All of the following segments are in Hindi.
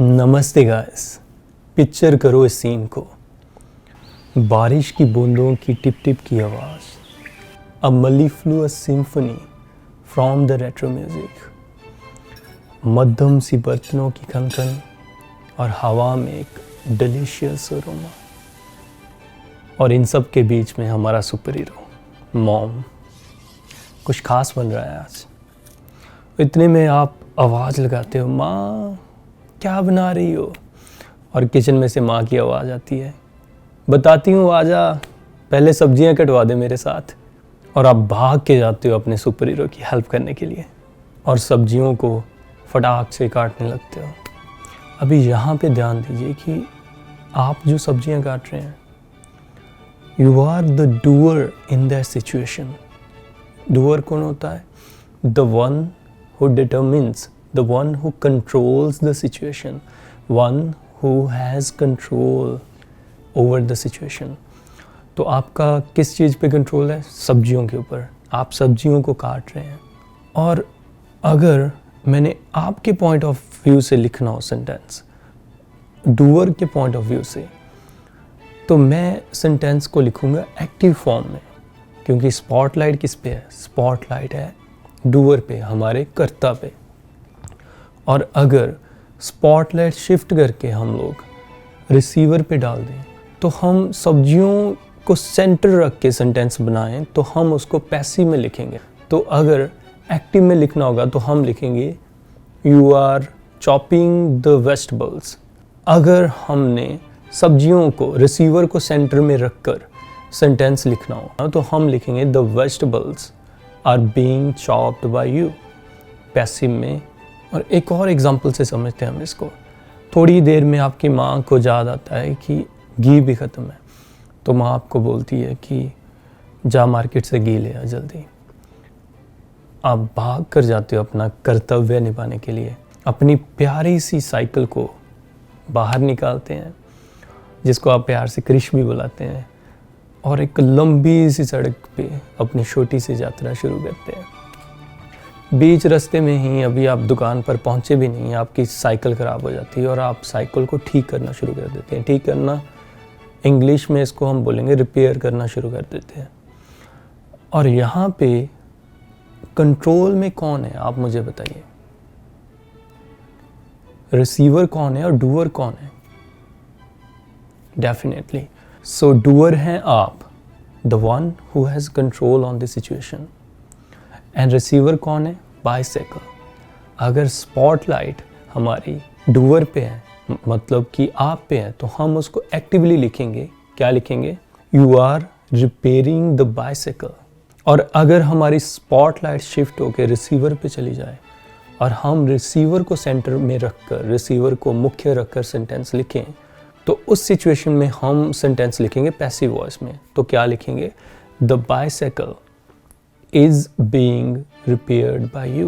नमस्ते गाइस, पिक्चर करो इस सीन को। बारिश की बूंदों की टिप टिप की आवाज़, अ mellifluous symphony from the retro music, मध्यम सी बर्तनों की खनखन और हवा में एक डिलीशियस अरोमा, और इन सब के बीच में हमारा सुपर हीरो मॉम। कुछ खास बन रहा है आज। इतने में आप आवाज़ लगाते हो, माँ क्या बना रही हो, और किचन में से माँ की आवाज़ आती है, बताती हूँ आजा, पहले सब्जियाँ कटवा दे मेरे साथ। और आप भाग के जाते हो अपने सुपर हीरो की हेल्प करने के लिए और सब्जियों को फटाक से काटने लगते हो। अभी यहाँ पे ध्यान दीजिए कि आप जो सब्जियाँ काट रहे हैं, you are the doer in that situation. Doer कौन होता है? The one who determines, the one who controls the situation, one who has control over the situation. तो आपका किस चीज़ पे कंट्रोल है? सब्जियों के ऊपर। आप सब्जियों को काट रहे हैं, और अगर मैंने आपके पॉइंट ऑफ व्यू से लिखना हो सेंटेंस, डूअर के पॉइंट ऑफ व्यू से, तो मैं सेंटेंस को लिखूँगा एक्टिव फॉर्म में, क्योंकि स्पॉटलाइट किस पे है? स्पॉटलाइट है डूअर पे, हमारे कर्ता पे। और अगर स्पॉटलाइट शिफ्ट करके हम लोग रिसीवर पे डाल दें, तो हम सब्जियों को सेंटर रख के सेंटेंस बनाएं, तो हम उसको पैसिव में लिखेंगे। तो अगर एक्टिव में लिखना होगा तो हम लिखेंगे you are chopping the vegetables. अगर हमने सब्जियों को, रिसीवर को सेंटर में रखकर सेंटेंस लिखना होगा तो हम लिखेंगे the vegetables are being chopped by you, passive में। और एक और एग्जांपल से समझते हैं हम इसको। थोड़ी देर में आपकी माँ को याद आता है कि घी भी ख़त्म है, तो माँ आपको बोलती है कि जा मार्केट से घी ले आ जल्दी। आप भाग कर जाते हो अपना कर्तव्य निभाने के लिए, अपनी प्यारी सी साइकिल को बाहर निकालते हैं, जिसको आप प्यार से कृष भी बुलाते हैं, और एक लंबी सी सड़क पे अपनी छोटी सी यात्रा शुरू करते हैं। बीच रास्ते में ही, अभी आप दुकान पर पहुंचे भी नहीं, आपकी साइकिल ख़राब हो जाती है और आप साइकिल को ठीक करना शुरू कर देते हैं। ठीक करना, इंग्लिश में इसको हम बोलेंगे रिपेयर करना शुरू कर देते हैं। और यहाँ पे कंट्रोल में कौन है, आप मुझे बताइए? रिसीवर कौन है और डूअर कौन है? डेफिनेटली सो डूअर हैं आप, the one who has control on the situation. And receiver कौन है? बाइसाइकिल। अगर स्पॉटलाइट हमारी डूअर पे है, मतलब कि आप पे है, तो हम उसको एक्टिवली लिखेंगे। क्या लिखेंगे? You are repairing the bicycle. और अगर हमारी स्पॉटलाइट शिफ्ट होकर रिसीवर पे चली जाए और हम रिसीवर को सेंटर में रखकर, रिसीवर को मुख्य रखकर सेंटेंस लिखें, तो उस सिचुएशन में हम सेंटेंस लिखेंगे पैसिव वॉइस में। तो क्या लिखेंगे? The bicycle is being repaired by you.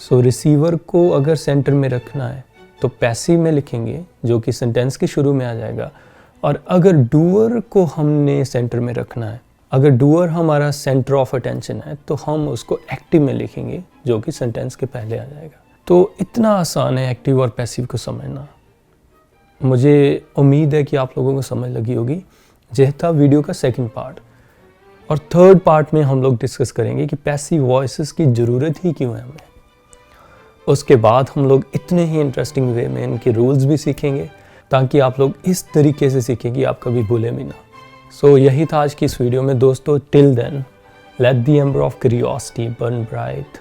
So receiver को अगर सेंटर में रखना है तो पैसिव में लिखेंगे, जो कि सेंटेंस के शुरू में आ जाएगा। और अगर डूअर को हमने सेंटर में रखना है, अगर डूअर हमारा सेंटर ऑफ अटेंशन है, तो हम उसको एक्टिव में लिखेंगे, जो कि सेंटेंस के पहले आ जाएगा। तो इतना आसान है एक्टिव और पैसिव को समझना। मुझे उम्मीद है कि आप लोगों को समझ लगी होगी। यह था वीडियो का सेकंड पार्ट, और थर्ड पार्ट में हम लोग डिस्कस करेंगे कि पैसिव वॉइसेस की ज़रूरत ही क्यों है हमें। उसके बाद हम लोग इतने ही इंटरेस्टिंग वे में इनके रूल्स भी सीखेंगे, ताकि आप लोग इस तरीके से सीखें कि आप कभी भूले भी ना। सो यही था आज की इस वीडियो में दोस्तों। Till then, let the ember of curiosity burn bright,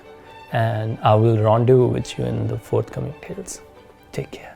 and I will rendezvous with you in the forthcoming tales. Take care.